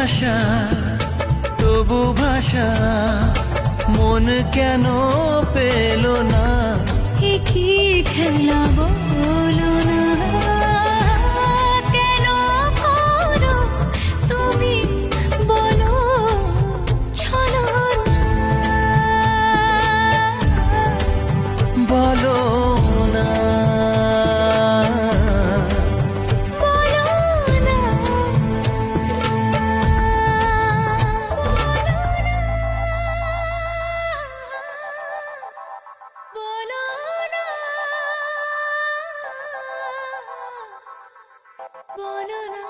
আশা তবু ভাষা মন কেন পেল না? কি খেলা বলো না, কেন করো তুমি বলো ছলনা? বলো না, বলো না, বলো না, বলো না।